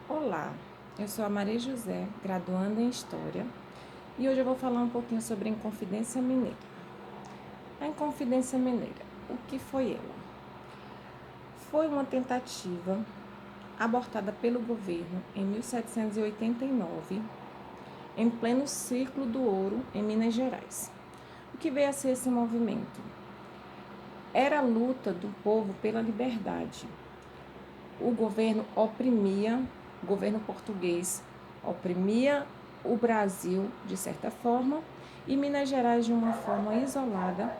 Olá, eu sou a Maria José, graduanda em História, e hoje eu vou falar um pouquinho sobre a Inconfidência Mineira. A Inconfidência Mineira, o que foi ela? Foi uma tentativa abortada pelo governo em 1789, em pleno ciclo do ouro em Minas Gerais. O que veio a ser esse movimento? Era a luta do povo pela liberdade. O governo oprimia, o governo português oprimia o Brasil de certa forma e Minas Gerais de uma forma isolada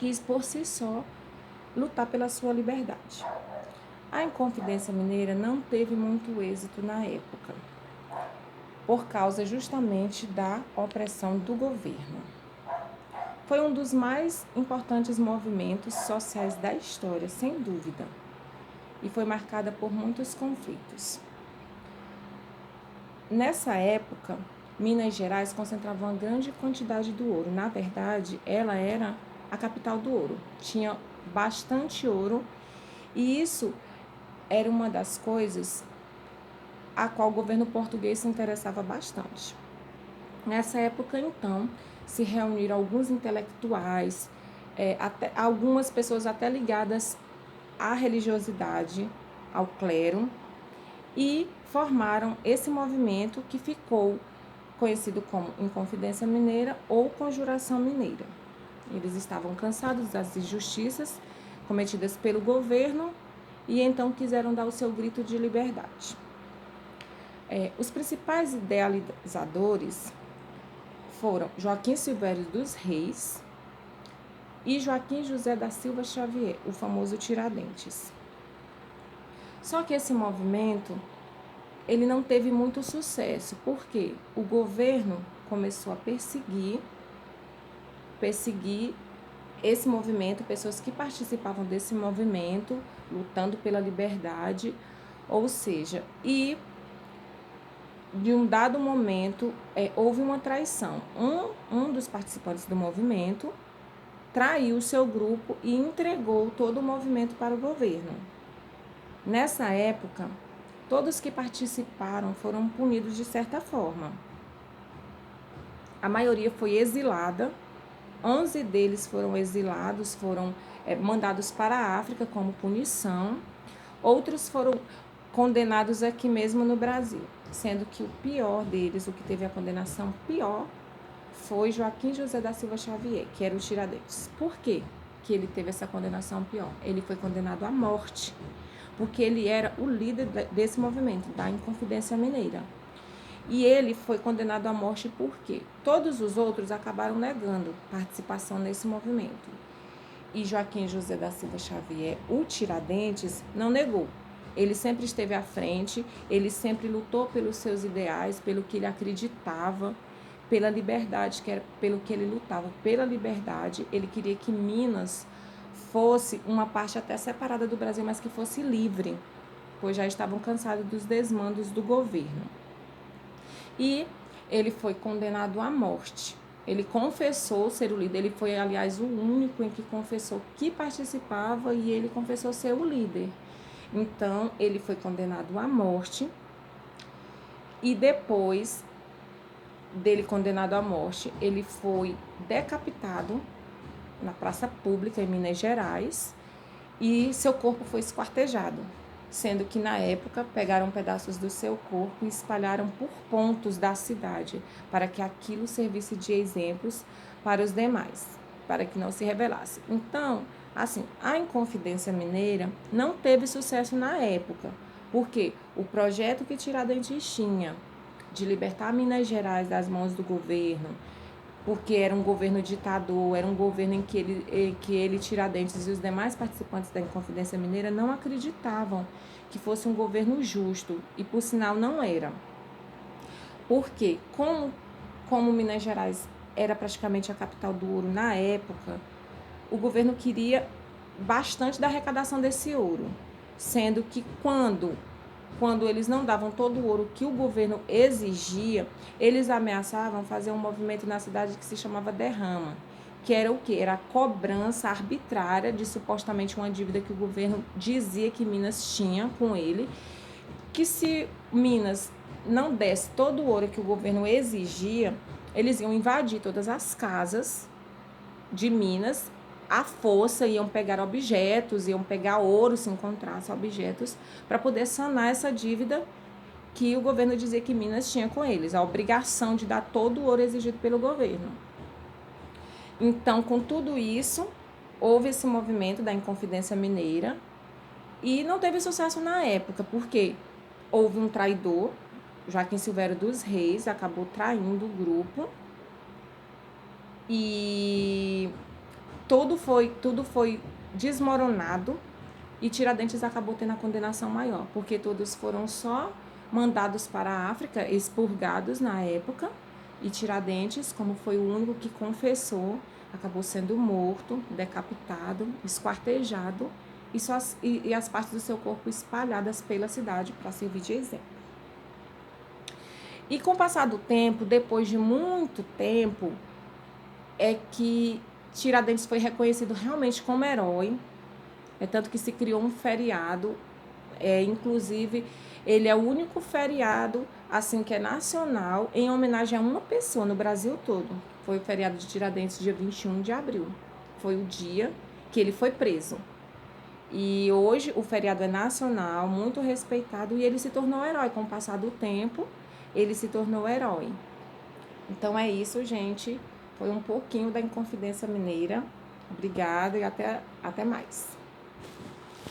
quis por si só lutar pela sua liberdade. A Inconfidência Mineira não teve muito êxito na época, por causa justamente da opressão do governo. Foi um dos mais importantes movimentos sociais da história, sem dúvida, e foi marcada por muitos conflitos. Nessa época, Minas Gerais concentrava uma grande quantidade do ouro. Na verdade, ela era a capital do ouro. Tinha bastante ouro e isso era uma das coisas a qual o governo português se interessava bastante. Nessa época, então, se reuniram alguns intelectuais, algumas pessoas até ligadas à religiosidade, ao clero, e formaram esse movimento que ficou conhecido como Inconfidência Mineira ou Conjuração Mineira. Eles estavam cansados das injustiças cometidas pelo governo e então quiseram dar o seu grito de liberdade. Os principais idealizadores foram Joaquim Silvério dos Reis e Joaquim José da Silva Xavier, o famoso Tiradentes. Só que esse movimento ele não teve muito sucesso, porque o governo começou a perseguir esse movimento, pessoas que participavam desse movimento, lutando pela liberdade, ou seja, e de um dado momento houve uma traição. Um dos participantes do movimento traiu o seu grupo e entregou todo o movimento para o governo. Nessa época, todos que participaram foram punidos de certa forma. A maioria foi exilada, 11 deles foram exilados, foram mandados para a África como punição, outros foram condenados aqui mesmo no Brasil, sendo que o pior deles, o que teve a condenação pior, foi Joaquim José da Silva Xavier, que era o Tiradentes. Por quê que ele teve essa condenação pior? Ele foi condenado à morte, porque ele era o líder desse movimento, da Inconfidência Mineira. E ele foi condenado à morte porque todos os outros acabaram negando participação nesse movimento. E Joaquim José da Silva Xavier, o Tiradentes, não negou. Ele sempre esteve à frente, ele sempre lutou pelos seus ideais, pelo que ele acreditava, pela liberdade, que era pelo que ele lutava, pela liberdade. Ele queria que Minas fosse uma parte até separada do Brasil, mas que fosse livre, pois já estavam cansados dos desmandos do governo. E ele foi condenado à morte. Ele confessou ser o líder, ele foi, aliás, o único em que confessou que participava e ele confessou ser o líder. Então, ele foi condenado à morte e depois dele condenado à morte, ele foi decapitado na praça pública em Minas Gerais e seu corpo foi esquartejado, sendo que na época pegaram pedaços do seu corpo e espalharam por pontos da cidade para que aquilo servisse de exemplos para os demais, para que não se revelasse. Então, assim, a Inconfidência Mineira não teve sucesso na época, porque o projeto que Tiradentes tinha de libertar Minas Gerais das mãos do governo, porque era um governo ditador, era um governo em que ele, Tiradentes e os demais participantes da Inconfidência Mineira não acreditavam que fosse um governo justo, e por sinal não era. Porque, como Minas Gerais era praticamente a capital do ouro na época, o governo queria bastante da arrecadação desse ouro, sendo que quando eles não davam todo o ouro que o governo exigia, eles ameaçavam fazer um movimento na cidade que se chamava derrama, que era o quê? Era a cobrança arbitrária de supostamente uma dívida que o governo dizia que Minas tinha com ele, que se Minas não desse todo o ouro que o governo exigia, eles iam invadir todas as casas de Minas à força, iam pegar objetos, iam pegar ouro se encontrasse objetos, para poder sanar essa dívida que o governo dizia que Minas tinha com eles, a obrigação de dar todo o ouro exigido pelo governo. Então, com tudo isso, houve esse movimento da Inconfidência Mineira e não teve sucesso na época, porque houve um traidor, Joaquim Silvério dos Reis, acabou traindo o grupo e tudo foi desmoronado e Tiradentes acabou tendo a condenação maior, porque todos foram só mandados para a África, expurgados na época, e Tiradentes, como foi o único que confessou, acabou sendo morto, decapitado, esquartejado e as partes do seu corpo espalhadas pela cidade para servir de exemplo. E com o passar do tempo, depois de muito tempo, é que Tiradentes foi reconhecido realmente como herói, tanto que se criou um feriado, inclusive ele é o único feriado assim que é nacional em homenagem a uma pessoa no Brasil todo. Foi o feriado de Tiradentes, dia 21 de abril. Foi o dia que ele foi preso. E hoje o feriado é nacional, muito respeitado, e ele se tornou herói. Com o passar do tempo, ele se tornou herói. Então é isso, gente. Foi um pouquinho da Inconfidência Mineira. Obrigada e até mais.